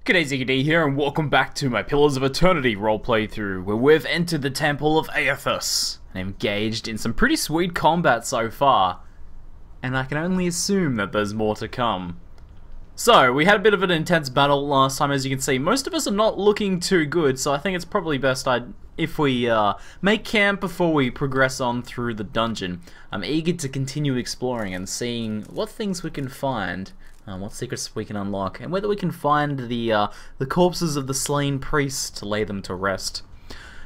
G'day, ZiggyD here, and welcome back to my Pillars of Eternity role playthrough, where we've entered the Temple of Eothas and engaged in some pretty sweet combat so far, and I can only assume that there's more to come. So, we had a bit of an intense battle last time, as you can see. Most of us are not looking too good, so I think it's probably best if we make camp before we progress on through the dungeon. I'm eager to continue exploring and seeing what things we can find. What secrets we can unlock, and whether we can find the corpses of the slain priests to lay them to rest.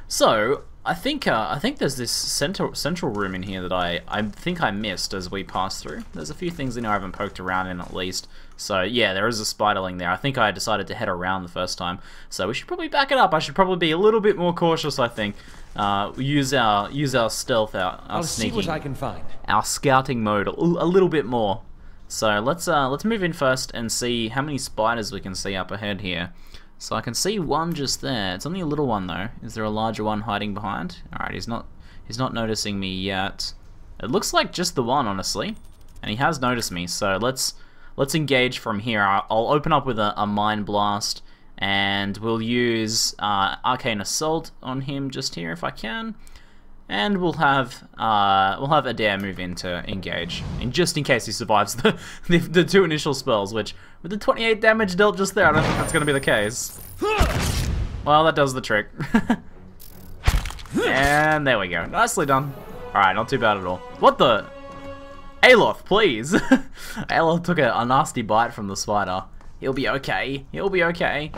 So, I think there's this central room in here that I think I missed as we passed through. There's a few things in here I haven't poked around in at least. So yeah, there is a spiderling there. I think I decided to head around the first time, so we should probably back it up. I should probably be a little bit more cautious. I think use our stealth, our sneaking, see what I can find. Our scouting mode a little bit more. So let's move in first and see how many spiders we can see up ahead here. So I can see one just there. It's only a little one though. Is there a larger one hiding behind? Alright, he's not noticing me yet. It looks like just the one, honestly. And he has noticed me, so let's engage from here. I'll open up with a Mind Blast, and we'll use Arcane Assault on him just here if I can. And we'll have Adair move in to engage, and just in case he survives the two initial spells, which with the 28 damage dealt just there, I don't think that's going to be the case. Well, that does the trick. And there we go. Nicely done. Alright, not too bad at all. What the? Eothas, please. Eothas took a nasty bite from the spider. He'll be okay. He'll be okay.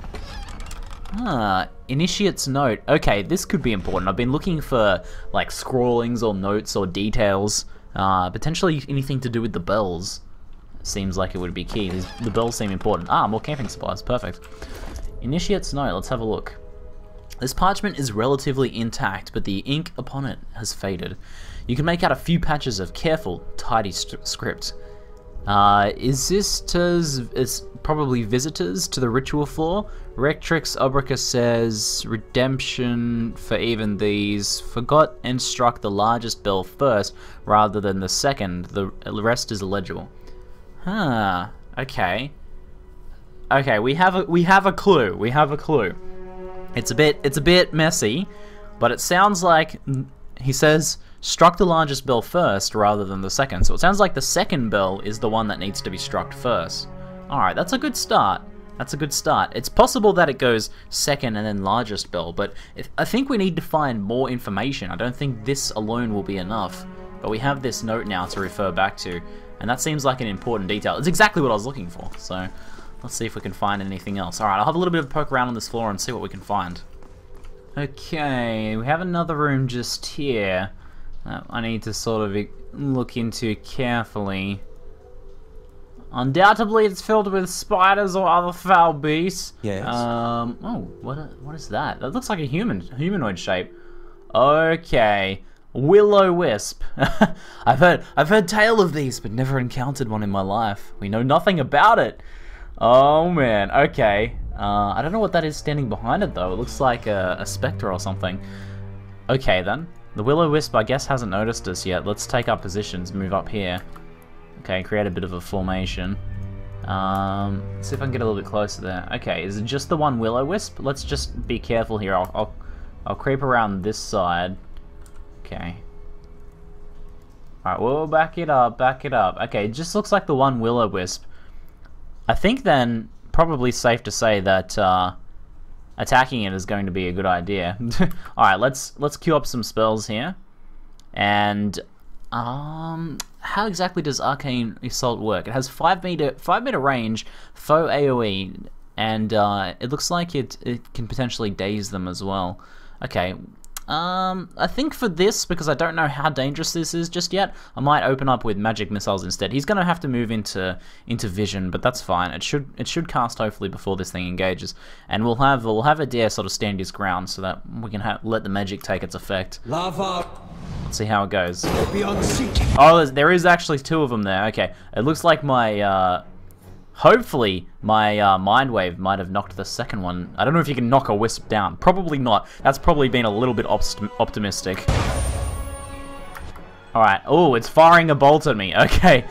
Initiate's note. Okay, this could be important. I've been looking for like scrawlings or notes or details. Potentially anything to do with the bells. Seems like it would be key. The bells seem important. More camping supplies. Perfect. Initiate's note. Let's have a look. This parchment is relatively intact, but the ink upon it has faded. You can make out a few patches of careful, tidy script. Is probably visitors to the ritual floor. Rectrix Obrica says, redemption for even these. Forgot and struck the largest bell first rather than the second. The rest is illegible. Okay. Okay, we have a clue. We have a clue. It's a bit messy, but it sounds like he says struck the largest bell first rather than the second. So it sounds like the second bell is the one that needs to be struck first. Alright, that's a good start. That's a good start. It's possible that it goes second and then largest bell, but I think we need to find more information. I don't think this alone will be enough. But we have this note now to refer back to, and that seems like an important detail. It's exactly what I was looking for, so let's see if we can find anything else. Alright, I'll have a little bit of a poke around on this floor and see what we can find. Okay, we have another room just here that I need to sort of look into carefully. Undoubtedly, it's filled with spiders or other foul beasts. Yes. Oh, what is that? That looks like a humanoid shape. Okay, Will-O-Wisp. I've heard tale of these, but never encountered one in my life. We know nothing about it. Oh man. Okay. I don't know what that is standing behind it though. It looks like a spectre or something. Okay then. The Will-O-Wisp, I guess, hasn't noticed us yet. Let's take our positions, move up here. Okay, create a bit of a formation. Let's see if I can get a little bit closer there. Okay, is it just the one Will-O-Wisp? Let's just be careful here. I'll creep around this side. Okay. Alright, we'll back it up, back it up. Okay, it just looks like the one Will-O-Wisp. I think then, probably safe to say that attacking it is going to be a good idea. Alright, let's queue up some spells here. And how exactly does Arcane Assault work? It has 5 meter range, faux AoE, and it looks like it can potentially daze them as well. Okay. I think for this, because I don't know how dangerous this is just yet, I might open up with magic missiles instead. He's gonna have to move into vision, but that's fine. It should cast hopefully before this thing engages, and we'll have Adair sort of stand his ground so that we can let the magic take its effect. Lava. Let's see how it goes. Oh, there is actually 2 of them there. Okay, it looks like my hopefully my mind wave might have knocked the second one. I don't know if you can knock a wisp down. Probably not. That's probably been a little bit optimistic. Alright. Oh, it's firing a bolt at me. Okay.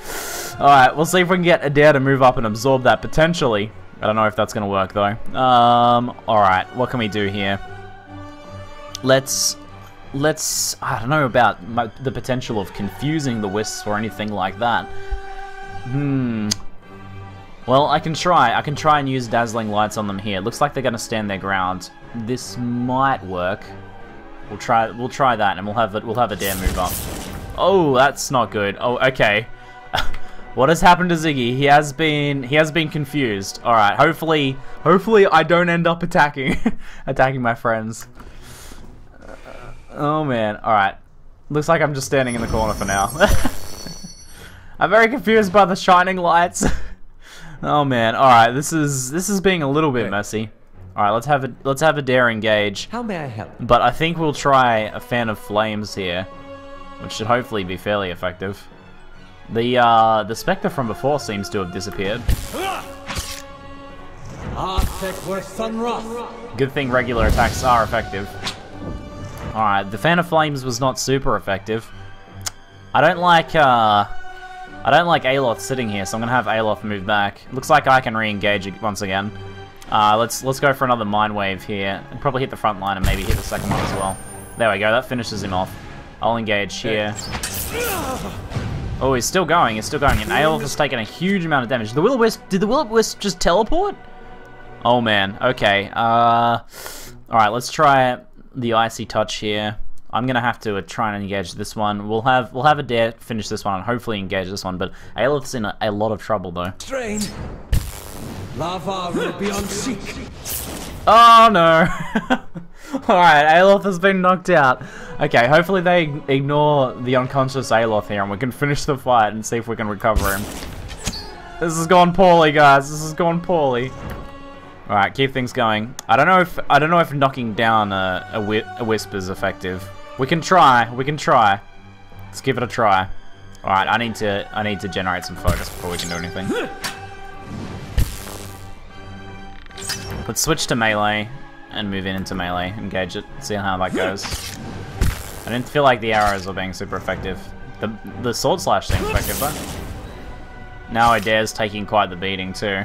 Alright, we'll see if we can get Adair to move up and absorb that potentially. I don't know if that's gonna work though. Alright, what can we do here? Let's I don't know about the potential of confusing the wisps or anything like that. Well, I can try and use dazzling lights on them here. It looks like they're gonna stand their ground. This might work. We'll try that, and we'll have a dare move up. Oh, that's not good. Oh, okay. What has happened to Ziggy? He has been confused. All right. Hopefully I don't end up attacking my friends. Oh man. All right. Looks like I'm just standing in the corner for now. I'm very confused by the shining lights. Oh man. All right. This is being a little bit messy. All right. Let's have a dare engage. How may I help? But I think we'll try a fan of flames here, which should hopefully be fairly effective. The spectre from before seems to have disappeared. Good thing regular attacks are effective. Alright, the fan of flames was not super effective. I don't like Eothas sitting here, so I'm gonna have Eothas move back. Looks like I can re-engage once again. Let's go for another mind wave here. And probably hit the front line and maybe hit the second one as well. There we go, that finishes him off. I'll engage here. Oh, he's still going, and Eothas has taken a huge amount of damage. Did the Will-O-Wisp just teleport? Oh man, okay. Alright, let's try the Icy Touch here. I'm gonna have to try and engage this one. We'll have a dare finish this one and hopefully engage this one, but Eothas in a lot of trouble though. Strain. Lava will be on seek. Oh no! Alright, Eothas has been knocked out. Okay, hopefully they ignore the unconscious Eothas here and we can finish the fight and see if we can recover him. This has gone poorly, guys. This has gone poorly. Alright, keep things going. I don't know if knocking down a wisp is effective. We can try. Let's give it a try. Alright, I need to generate some focus before we can do anything. Let's switch to melee and move into melee, engage it, see how that goes. I didn't feel like the arrows were being super effective. The sword slash seemed effective though. Now our dare's taking quite the beating too.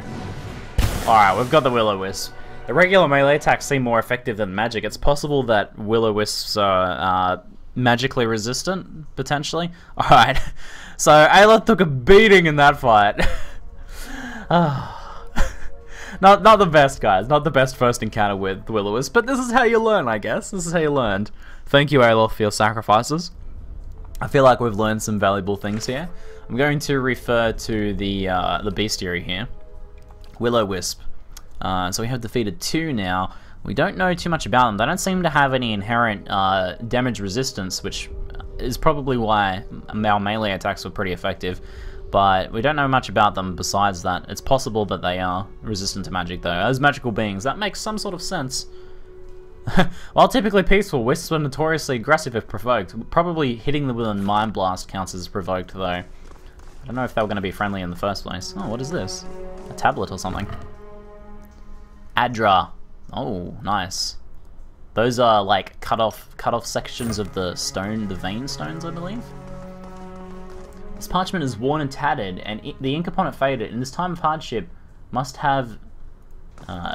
Alright, we've got the Will-O-Wisp. The regular melee attacks seem more effective than magic. It's possible that Will-O-Wisps are magically resistant, potentially. Alright, so Eothas took a beating in that fight. Not the best, guys. Not the best first encounter with Will-O-Wisp, but this is how you learn, I guess. This is how you learned. Thank you, Eothas, for your sacrifices. I feel like we've learned some valuable things here. I'm going to refer to the bestiary here. Will-O-Wisp. So we have defeated 2 now. We don't know too much about them. They don't seem to have any inherent damage resistance, which is probably why our melee attacks were pretty effective. But we don't know much about them besides that. It's possible that they are resistant to magic though. As magical beings, that makes some sort of sense. While typically peaceful, wisps are notoriously aggressive if provoked. Probably hitting them with a Mind Blast counts as provoked though. I don't know if they were going to be friendly in the first place. Oh, what is this? A tablet or something. Adra. Oh, nice. Those are like cut off sections of the stone, the vein stones, I believe. This parchment is worn and tattered, and the ink upon it faded. In this time of hardship, must have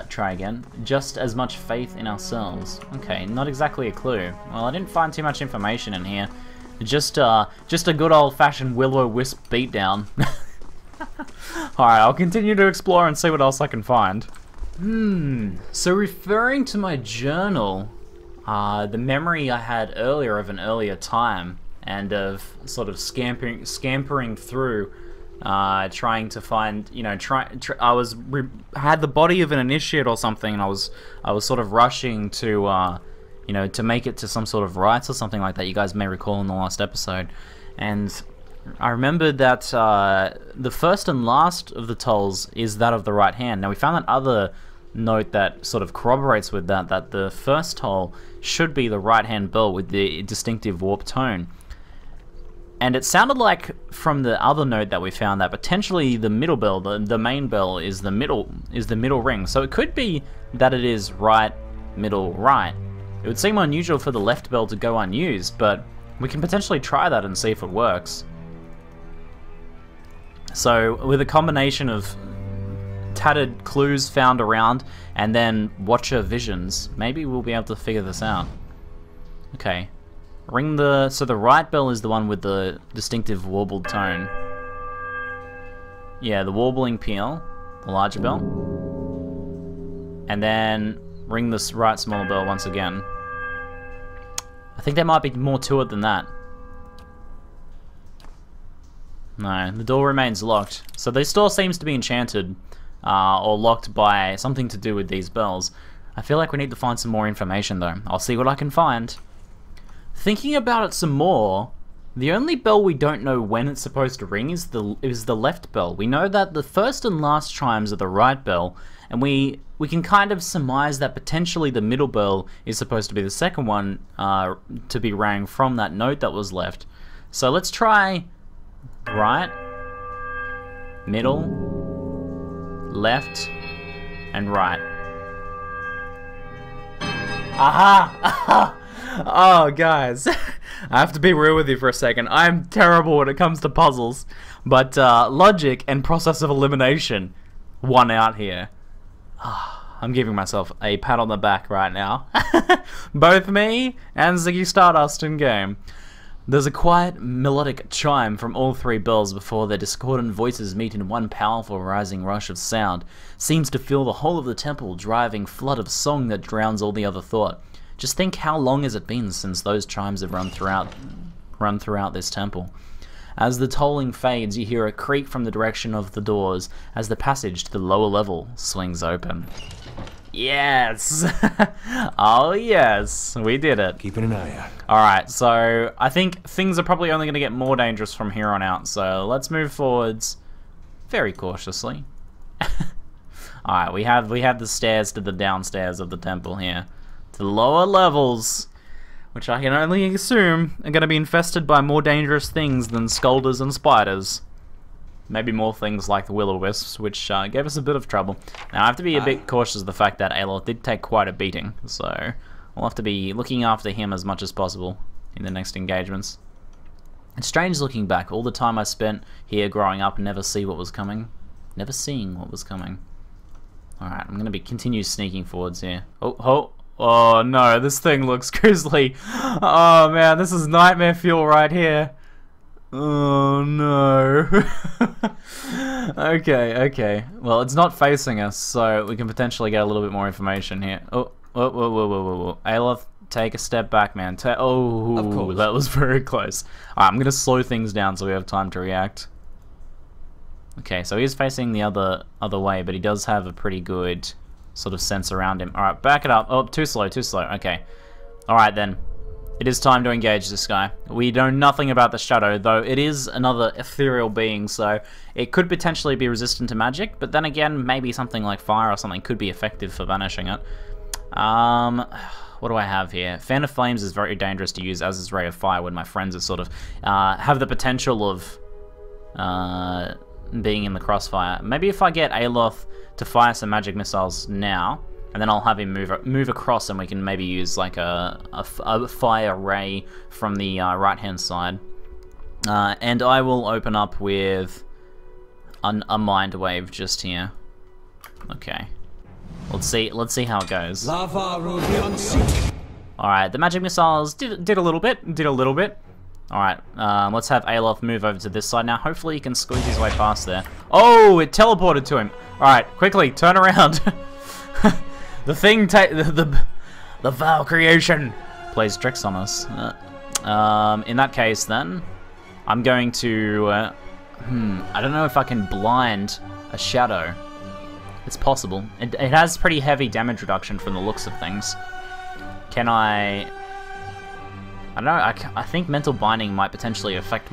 try again. Just as much faith in ourselves. Okay, not exactly a clue. Well, I didn't find too much information in here. Just a good old-fashioned Will-O-Wisp beatdown. Alright, I'll continue to explore and see what else I can find. So referring to my journal, the memory I had earlier of an earlier time, and of sort of scampering through, trying to find, you know, I had the body of an initiate or something, and I was sort of rushing to, you know, to make it to some sort of rites or something like that. You guys may recall in the last episode, and I remembered that the first and last of the tolls is that of the right hand. Now we found that other note that sort of corroborates with that the first toll should be the right hand bell with the distinctive warp tone. And it sounded like from the other note that we found that potentially the middle bell, the main bell, is the middle ring. So it could be that it is right, middle, right. It would seem unusual for the left bell to go unused, but we can potentially try that and see if it works. So with a combination of tattered clues found around, and then Watcher visions. Maybe we'll be able to figure this out. Okay. So the right bell is the one with the distinctive warbled tone. Yeah, the warbling peal, the larger bell. And then ring this right smaller bell once again. I think there might be more to it than that. No, the door remains locked. So this door seems to be enchanted, or locked by something to do with these bells. I feel like we need to find some more information though. I'll see what I can find. Thinking about it some more, the only bell we don't know when it's supposed to ring is the left bell. We know that the first and last chimes are the right bell, and we can kind of surmise that potentially the middle bell is supposed to be the second one to be rang from that note that was left. So let's try right, middle, left, and right. Aha! Aha! Oh, guys, I have to be real with you for a second. I'm terrible when it comes to puzzles, but logic and process of elimination won out here. I'm giving myself a pat on the back right now. Both me and Ziggy Stardust in game. There's a quiet, melodic chime from all three bells before their discordant voices meet in one powerful rising rush of sound. Seems to fill the whole of the temple, driving flood of song that drowns all the other thought. Just think, how long has it been since those chimes have run throughout this temple? As the tolling fades, you hear a creak from the direction of the doors as the passage to the lower level swings open. Yes! Oh yes, we did it. Keeping an eye out. Alright, so I think things are probably only going to get more dangerous from here on out, so let's move forwards very cautiously. Alright, we have the stairs to the downstairs of the temple here. To the lower levels, which I can only assume are going to be infested by more dangerous things than skulders and spiders. Maybe more things like the will-o-wisps, which gave us a bit of trouble. Now I have to be a bit cautious of the fact that Eothas did take quite a beating, so we'll have to be looking after him as much as possible in the next engagements. It's strange looking back, all the time I spent here growing up and never seeing what was coming. Alright, I'm going to continue sneaking forwards here. Oh no, this thing looks grisly. Oh man, this is nightmare fuel right here. Oh no. Okay. Well, it's not facing us, so we can potentially get a little bit more information here. Whoa. Eothas, take a step back, man. Oh, that was very close. Alright, I'm going to slow things down so we have time to react. Okay, so he's facing the other way, but he does have a pretty good sort of sense around him. Alright, back it up. Oh, too slow. Okay. Alright then. It is time to engage this guy. We know nothing about the shadow, though it is another ethereal being, so it could potentially be resistant to magic, but then again, maybe something like fire or something could be effective for banishing it. What do I have here? Fan of Flames is very dangerous to use, as is Ray of Fire, when my friends are sort of have the potential of being in the crossfire. Maybe if I get Eothas to fire some magic missiles now, and then I'll have him move across, and we can maybe use like a fire ray from the right-hand side. And I will open up with a mind wave just here. Okay. Let's see how it goes. Alright, the magic missiles did a little bit. Alright, let's have Eothas move over to this side now. Hopefully he can squeeze his way past there. Oh, it teleported to him. Alright, quickly, turn around. The thing, the vile creation plays tricks on us. In that case then, I'm going to, I don't know if I can blind a shadow. It's possible. It has pretty heavy damage reduction from the looks of things. Can I don't know, I think mental binding might potentially affect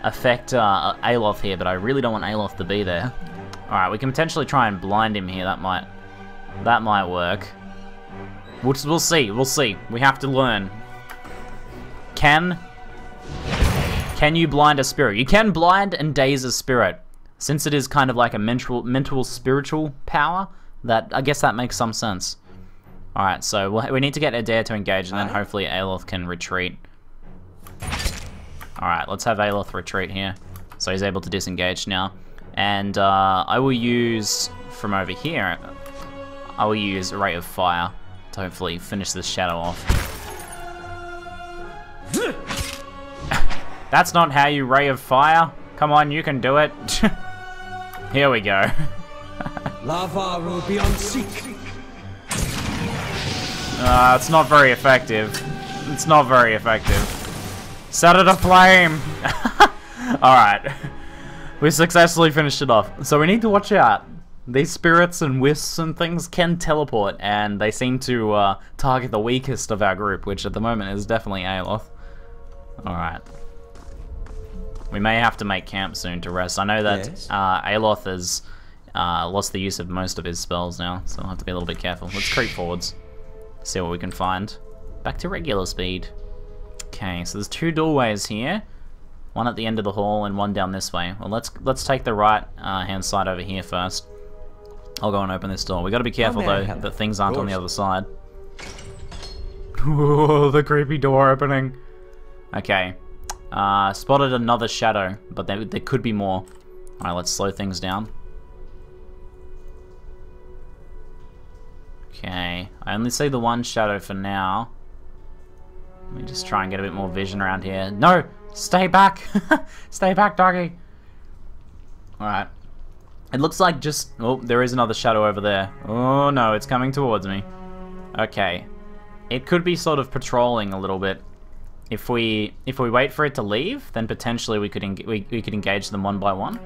Eothas here, but I really don't want Eothas to be there. Alright, we can potentially try and blind him here, that might work. We'll see. We have to learn. Can you blind a spirit? You can blind and daze a spirit. Since it is kind of like a mental spiritual power, I guess that makes some sense. Alright, so we need to get Adair to engage, and then hopefully Eothas can retreat. Alright, let's have Eothas retreat here. So he's able to disengage now. And I will use, from over here, I will use a Ray of Fire to hopefully finish this shadow off. That's not how you Ray of Fire. Come on, you can do it. Here we go. Lava will be unseek. It's not very effective. It's not very effective. Set it aflame! Alright. We successfully finished it off. So we need to watch out. These spirits and wisps and things can teleport, and they seem to target the weakest of our group, which at the moment is definitely Eothas. Alright. We may have to make camp soon to rest. I know that Yes. Eothas has lost the use of most of his spells now, so I'll have to be a little bit careful. Let's creep forwards. See what we can find. Back to regular speed. Okay, so there's 2 doorways here. One at the end of the hall and one down this way. Well, let's take the right hand side over here first. I'll go and open this door. We got to be careful though that things aren't on the other side. Whoa, the creepy door opening. Okay, spotted another shadow, but there could be more. All right, let's slow things down. Okay, I only see the one shadow for now. Let me just try and get a bit more vision around here. No! Stay back! Stay back, doggy! Alright. It looks like just... Oh, there is another shadow over there. Oh no, it's coming towards me. Okay. It could be sort of patrolling a little bit. If we wait for it to leave, then potentially we could engage them one by one.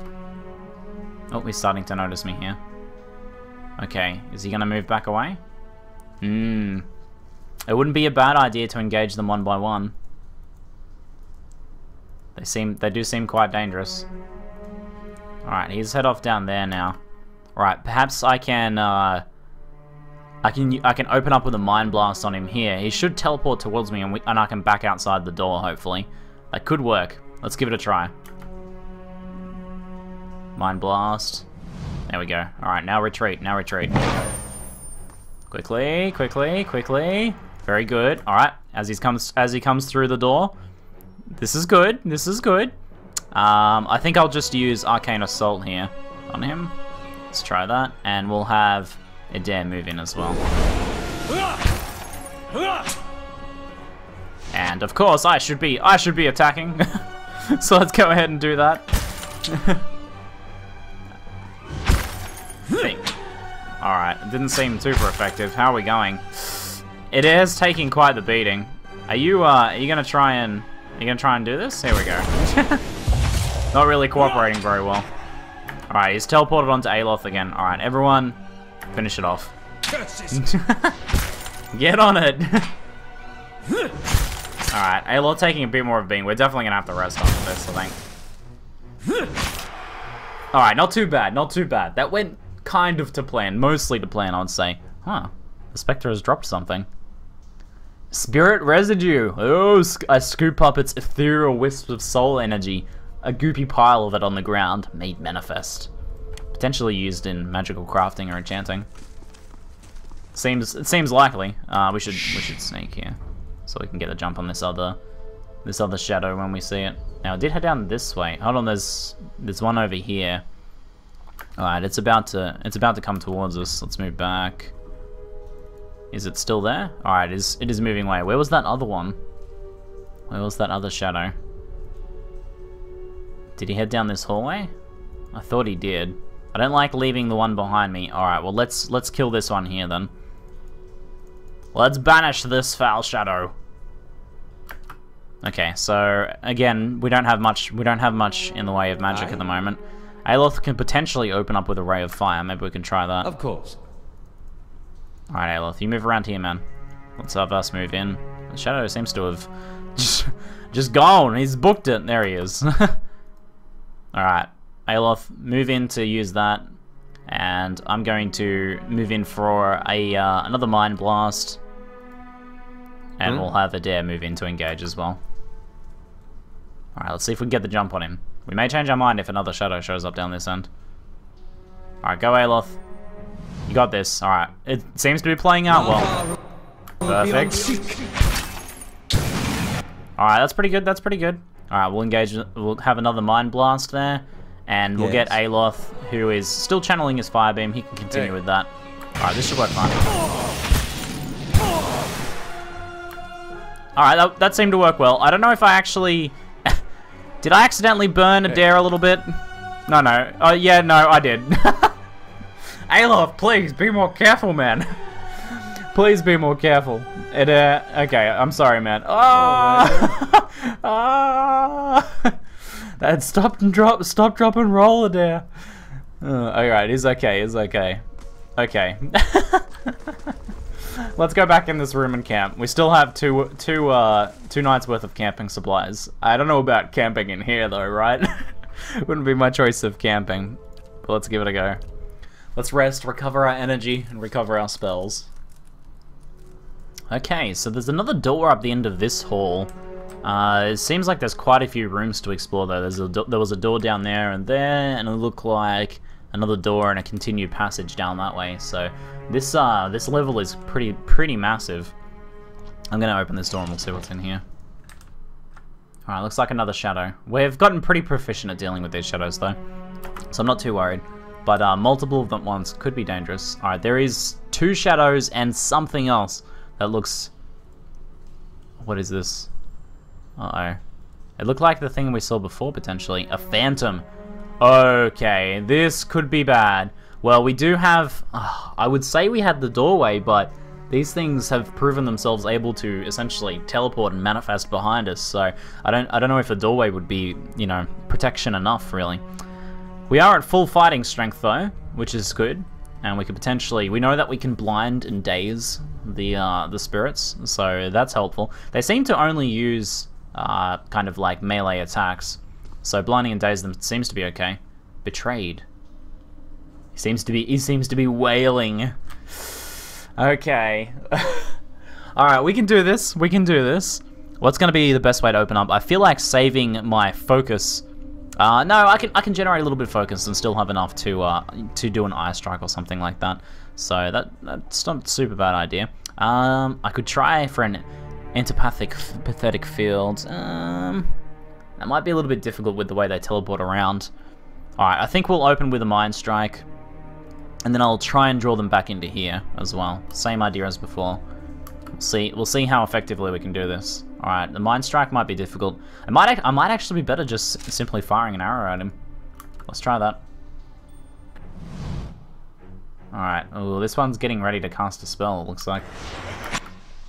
Oh, he's starting to notice me here. Okay, is he gonna move back away? It wouldn't be a bad idea to engage them one by one. They do seem quite dangerous. Alright, he's head off down there now. Alright, perhaps I can open up with a Mind Blast on him here. He should teleport towards me and I can back outside the door, hopefully. That could work. Let's give it a try. Mind Blast. There we go. Alright, now retreat, now retreat. Quickly, quickly, quickly. Very good. Alright, as he comes through the door. This is good, this is good. I think I'll just use Arcane Assault here on him. Let's try that. And we'll have a dare move in as well. And of course I should be attacking. So let's go ahead and do that. Alright, it didn't seem super effective. How are we going? It is taking quite the beating. Are you gonna try and do this? Here we go. Not really cooperating very well. Alright, he's teleported onto Eothas again. Alright, everyone, finish it off. Get on it! Alright, Eothas taking a bit more of a beating. We're definitely gonna have to rest after this, I think. Alright, not too bad, not too bad. That went kind of to plan, mostly to plan, I'd say. Huh, the Spectre has dropped something. Spirit Residue! Oh, I scoop up its ethereal wisp of soul energy. A goopy pile of it on the ground, made manifest. Potentially used in magical crafting or enchanting. It seems likely. We should sneak here, so we can get a jump on this other shadow when we see it. Now, it did head down this way. Hold on, there's one over here. Alright, it's about to come towards us. Let's move back. Is it still there? Alright, it is moving away. Where was that other one? Where was that other shadow? Did he head down this hallway? I thought he did. I don't like leaving the one behind me. Alright, well let's kill this one here then. Let's banish this foul shadow. Okay, so again, we don't have much in the way of magic at the moment. Eothas can potentially open up with a Ray of Fire. Maybe we can try that. Of course. Alright, Eothas, you move around here, man. Let's have us move in. The shadow seems to have just gone. He's booked it. There he is. Alright, Eothas, move in to use that. And I'm going to move in for another Mind Blast. And we'll have a dare move in to engage as well. Alright, let's see if we can get the jump on him. We may change our mind if another shadow shows up down this end. Alright, go Eothas. You got this. Alright. It seems to be playing out well. Perfect. Alright, that's pretty good. That's pretty good. Alright, we'll engage. We'll have another Mind Blast there. And we'll get Eothas, who is still channeling his fire beam. He can continue with that. Alright, this should work fine. Alright, that seemed to work well. I don't know if I actually... Did I accidentally burn Adair a little bit? No. Oh, yeah, no, I did. Eothas, please, be more careful, man. Please be more careful. Okay, I'm sorry, man. That stop, drop, and roll Adair. Alright, he's okay, Okay. Let's go back in this room and camp. We still have two nights worth of camping supplies. I don't know about camping in here though, right? Wouldn't be my choice of camping. But let's give it a go. Let's rest, recover our energy, and recover our spells. Okay, so there's another door up the end of this hall. It seems like there's quite a few rooms to explore though. There was a door down there, and it looked like another door and a continued passage down that way. So this level is pretty massive. I'm gonna open this door and we'll see what's in here. Alright, looks like another shadow. We've gotten pretty proficient at dealing with these shadows though, so I'm not too worried. But multiple of them at once could be dangerous. Alright, there is 2 shadows and something else that looks... What is this? Uh-oh. It looked like the thing we saw before, potentially. A phantom. Okay, this could be bad. Well, we do have... I would say we had the doorway, but these things have proven themselves able to essentially teleport and manifest behind us, so I don't know if a doorway would be, you know, protection enough, really. We are at full fighting strength, though, which is good. And we could potentially... We know that we can blind and daze the spirits, so that's helpful. They seem to only use kind of like melee attacks, so blinding and daze them seems to be okay. Betrayed. He seems to be wailing. Okay. Alright, we can do this. What's going to be the best way to open up? I feel like saving my focus... no, I can generate a little bit of focus and still have enough to do an eye strike or something like that. So that's not a super bad idea. I could try for an pathetic field. That might be a little bit difficult with the way they teleport around. Alright, I think we'll open with a mind strike, and then I'll try and draw them back into here as well. Same idea as before. We'll see how effectively we can do this. Alright, the mind strike might be difficult. I might actually be better just simply firing an arrow at him. Let's try that. Alright, oh, this one's getting ready to cast a spell, it looks like.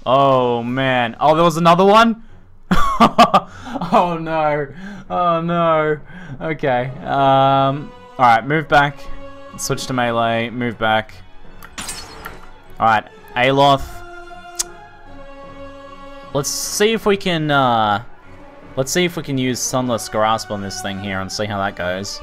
Oh man, oh, there was another one? Oh no, oh no. Okay, alright, move back. Switch to melee, move back. Alright, Eothas. Let's see if we can use Sunless Grasp on this thing here and see how that goes.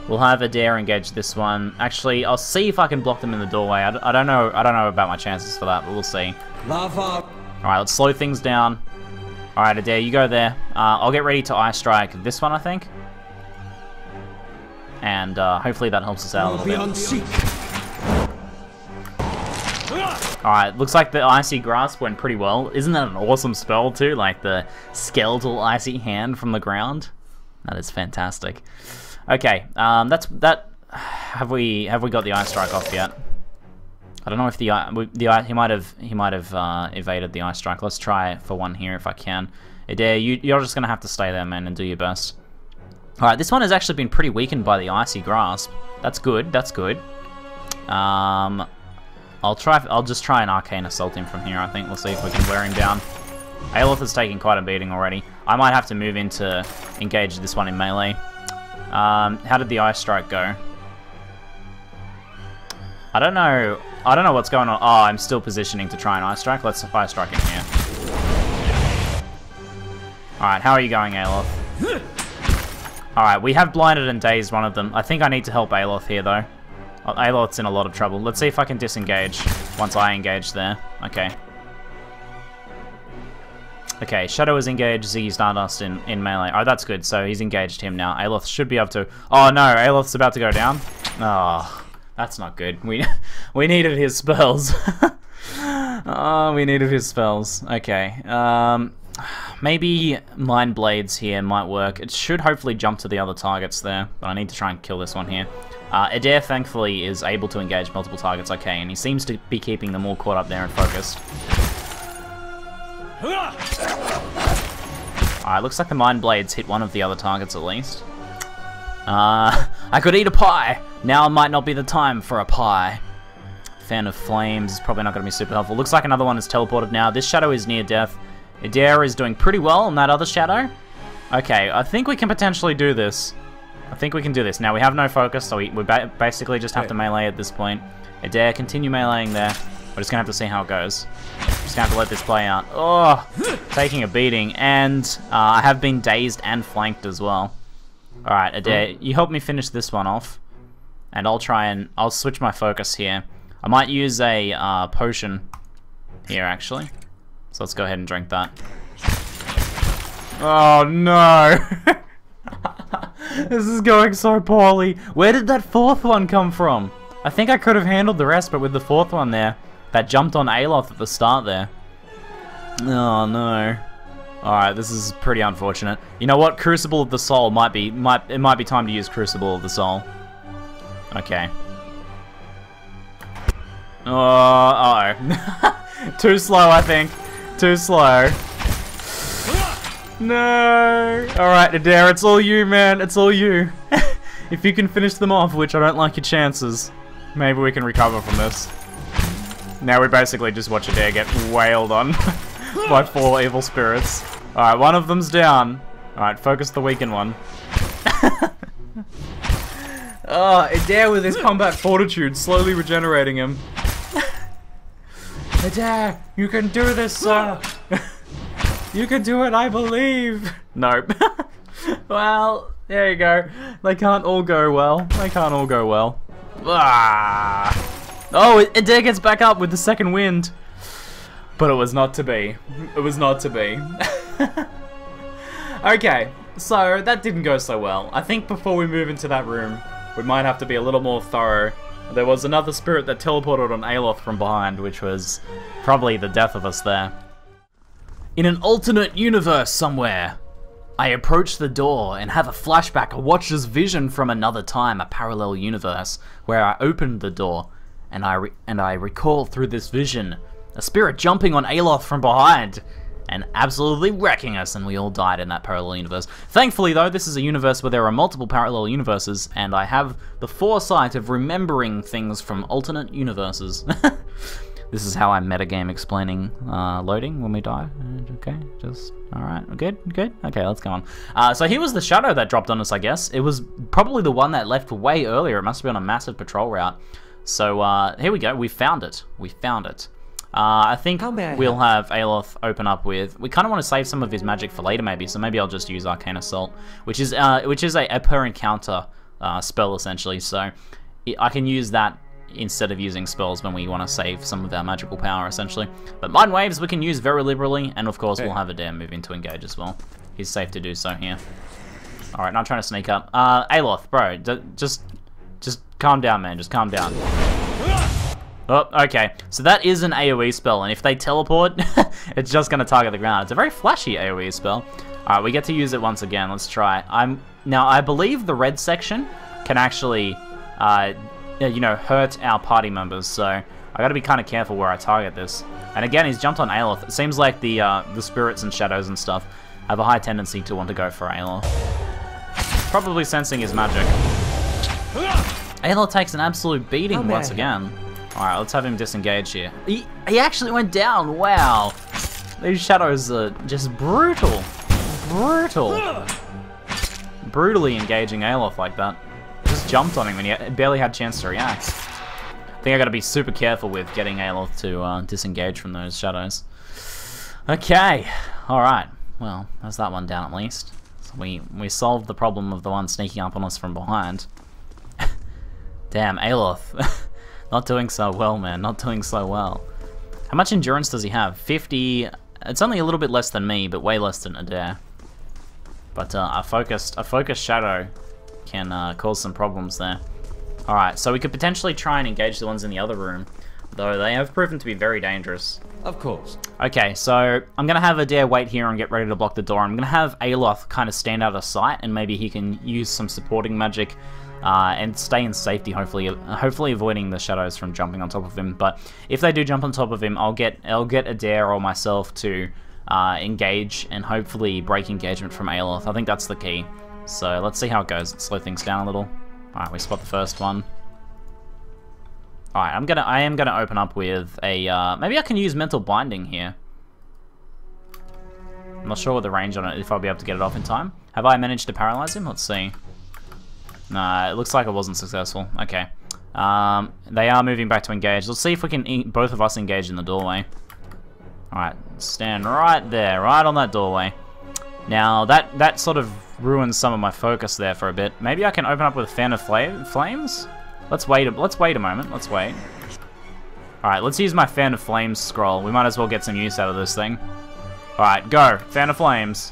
We'll have Adair engage this one. Actually, I'll see if I can block them in the doorway. I don't know about my chances for that, but we'll see. Alright, let's slow things down. Alright, Adair, you go there. I'll get ready to Eye Strike this one, I think. And hopefully that helps us out a little bit. Alright, looks like the Icy Grasp went pretty well. Isn't that an awesome spell too? Like the skeletal icy hand from the ground? That is fantastic. Okay, have we got the Eye Strike off yet? I don't know if he might have evaded the Eye Strike. Let's try it for one here if I can. Adair, you're just gonna have to stay there, man, and do your best. Alright, this one has actually been pretty weakened by the Icy Grasp. That's good, that's good. I'll just try an Arcane Assault him from here, I think. We'll see if we can wear him down. Eothas is taking quite a beating already. I might have to move in to engage this one in melee. How did the Eye Strike go? I don't know what's going on. Oh, I'm still positioning to try an Eye Strike. Let's Eye Strike him here. Alright, how are you going, Eothas? Alright, we have blinded and dazed one of them. I think I need to help Eothas here, though. Eothas in a lot of trouble. Let's see if I can disengage once I engage there. Okay. Okay, Shadow is engaged, Ziggy Stardust in melee. Oh, that's good. So he's engaged him now. Eothas should be able to... Oh no, Eothas about to go down. Oh, that's not good. We needed his spells. Oh, we needed his spells. Okay. maybe Mind Blades here might work. It should hopefully jump to the other targets there, but I need to try and kill this one here. Adair, thankfully, is able to engage multiple targets okay, and he seems to be keeping them all caught up there and focused. Alright, looks like the Mind Blades hit one of the other targets at least. I could eat a pie! Now might not be the time for a pie. Fan of Flames is probably not going to be super helpful. Looks like another one is teleported now. This shadow is near death. Adair is doing pretty well on that other shadow. Okay, I think we can potentially do this. I think we can do this. Now, we have no focus, so we basically just have to melee at this point. Adair, continue meleeing there. We're just going to have to see how it goes. Just going to have to let this play out. Oh, taking a beating. And I have been dazed and flanked as well. Alright, Adair, you help me finish this one off. And I'll switch my focus here. I might use a potion here, actually. So let's go ahead and drink that. Oh, no! This is going so poorly. Where did that fourth one come from? I think I could have handled the rest, but with the fourth one there, that jumped on Eothas at the start there. Oh, no. Alright, this is pretty unfortunate. You know what? Crucible of the Soul it might be time to use Crucible of the Soul. Okay. Uh-oh. Too slow, I think. Too slow. No. Alright, Adair, it's all you, man. It's all you. If you can finish them off, which I don't like your chances, maybe we can recover from this. Now we basically just watch Adair get wailed on by 4 evil spirits. Alright, one of them's down. Alright, focus the weakened one. Oh, Adair with his combat fortitude slowly regenerating him. Adair, you can do this, sir! You can do it, I believe! Nope. Well, there you go. They can't all go well. They can't all go well. Ah! Oh, Adair gets back up with the second wind. But it was not to be. It was not to be. Okay, so that didn't go so well. I think before we move into that room, we might have to be a little more thorough. There was another spirit that teleported on Eothas from behind, which was probably the death of us there. In an alternate universe somewhere, I approach the door and have a flashback, a watcher's vision from another time, a parallel universe, where I opened the door, and I recall through this vision a spirit jumping on Eothas from behind and absolutely wrecking us, and we all died in that parallel universe. Thankfully, though, this is a universe where there are multiple parallel universes, and I have the foresight of remembering things from alternate universes. This is how I metagame explaining loading when we die. Okay, just... alright, good, good. Okay, let's go on. So here was the shadow that dropped on us, I guess. It was probably the one that left way earlier. It must have been on a massive patrol route. So here we go, we found it. We found it. I think we'll have Eothas open up with... We kind of want to save some of his magic for later, maybe, so maybe I'll just use Arcane Assault, which is a per encounter spell, essentially, so I can use that instead of using spells when we want to save some of our magical power, essentially. But Mind Waves we can use very liberally, and of course we'll have Adair move in to engage as well. He's safe to do so here. Alright, not trying to sneak up. Eothas, bro, just calm down, man, just calm down. Oh, okay. So that is an AoE spell, and if they teleport, it's just going to target the ground. It's a very flashy AoE spell. Alright, we get to use it once again. Let's try. Now, I believe the red section can actually, you know, hurt our party members, so I got to be kind of careful where I target this. And again, he's jumped on Eothas. It seems like the spirits and shadows and stuff have a high tendency to want to go for Eothas. Probably sensing his magic. Eothas takes an absolute beating once again. Alright, let's have him disengage here. He actually went down, wow. These shadows are just brutal. Brutal. Brutally engaging Eothas like that. Just jumped on him and he barely had a chance to react. I think I gotta be super careful with getting Eothas to disengage from those shadows. Okay, alright. Well, there's that one down at least. So we solved the problem of the one sneaking up on us from behind. Damn, Eothas. Not doing so well, man. Not doing so well. How much endurance does he have? 50. It's only a little bit less than me, but way less than Adair. But a focused shadow can cause some problems there. Alright, so we could potentially try and engage the ones in the other room. though they have proven to be very dangerous. Of course. Okay, so I'm going to have Adair wait here and get ready to block the door. I'm going to have Eothas kind of stand out of sight, and maybe he can use some supporting magic and stay in safety, hopefully avoiding the shadows from jumping on top of him. But if they do jump on top of him, I'll get Adair or myself to engage and hopefully break engagement from Eothas. I think that's the key. So let's see how it goes. Let's slow things down a little. Alright, we spot the first one. Alright, I am gonna open up with a maybe I can use mental binding here. I'm not sure what the range on it, if I'll be able to get it off in time. Have I managed to paralyze him? Let's see. Nah, it looks like it wasn't successful. Okay. They are moving back to engage. Let's see if we can both of us engage in the doorway. Alright, stand right there, right on that doorway. Now, that sort of ruins some of my focus there for a bit. Maybe I can open up with a fan of flames? Let's wait a moment. Let's wait. Alright, let's use my fan of flames scroll. We might as well get some use out of this thing. Alright, go. Fan of flames.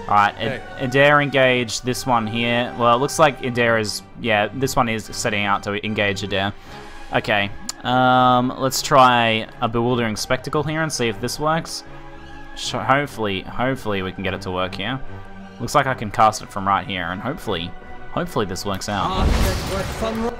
Alright, Adair engage this one here. Well, it looks like Adair is... Yeah, this one is setting out to engage Adair. Okay. Let's try a bewildering spectacle here and see if this works. Hopefully we can get it to work here. Looks like I can cast it from right here, and hopefully this works out.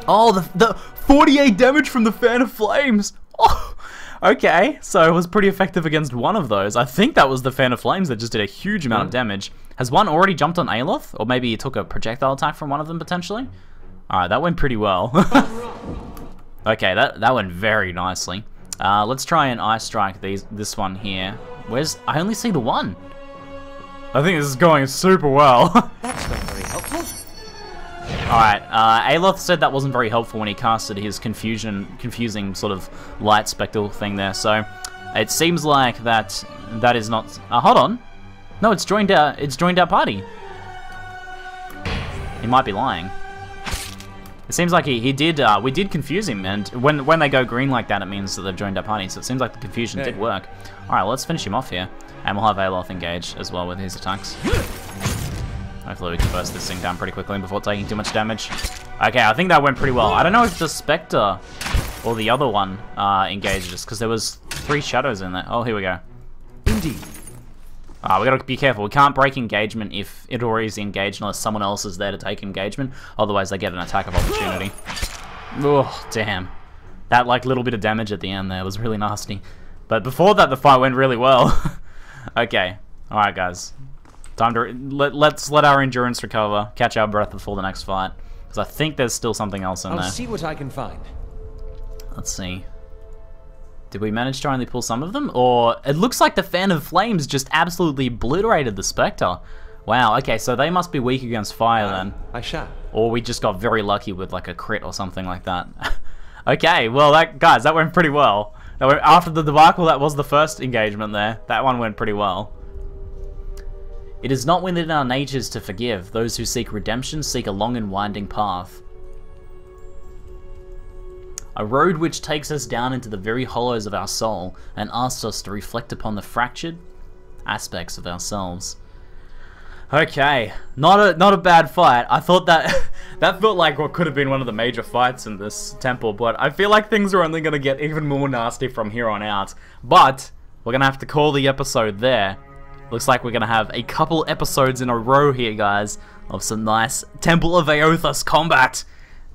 Oh, the 48 damage from the fan of flames. Oh, okay, so it was pretty effective against one of those. I think that was the fan of flames that just did a huge amount of damage. Has one already jumped on Eothas? Or maybe he took a projectile attack from one of them potentially? Alright, that went pretty well. Okay, that went very nicely. Let's try and Ice Strike this one here. I only see the one. I think this is going super well. That's not very helpful. Alright, Eothas said that wasn't very helpful when he casted his confusing sort of light spectacle thing there, so it seems like that is not... hold on. No, it's joined our party. He might be lying. It seems like we did confuse him, and when they go green like that, it means that they've joined our party, so it seems like the confusion did work. Alright, let's finish him off here, and we'll have Eothas engage as well with his attacks. Hopefully we can burst this thing down pretty quickly before taking too much damage. Okay, I think that went pretty well. I don't know if the Spectre or the other one engaged us, because there was 3 shadows in there. Oh, here we go. Indeed. We gotta be careful. We can't break engagement if it already is engaged unless someone else is there to take engagement. Otherwise, they get an attack of opportunity. Oh, damn. That like little bit of damage at the end there was really nasty. But before that, the fight went really well. Okay. Alright, guys. Time to... Let's let our endurance recover. Catch our breath before the next fight. Because I think there's still something else in there. I'll see what I can find. Let's see. Did we manage to only pull some of them? Or it looks like the Fan of Flames just absolutely obliterated the Spectre. Wow, okay, so they must be weak against fire then. I shall. Or we just got very lucky with like a crit or something like that. Okay, well, guys, that went pretty well. After the debacle, that was the first engagement there. That one went pretty well. It is not within our natures to forgive. Those who seek redemption seek a long and winding path. A road which takes us down into the very hollows of our soul and asks us to reflect upon the fractured aspects of ourselves. Okay, not a bad fight. I thought that felt like what could have been one of the major fights in this temple, but I feel like things are only going to get even more nasty from here on out. But we're going to have to call the episode there. Looks like we're going to have a couple episodes in a row here, guys, of some nice Temple of Eothas combat.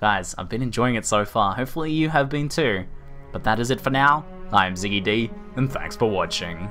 Guys, I've been enjoying it so far. Hopefully you have been too. But that is it for now. I'm ZiggyD, and thanks for watching.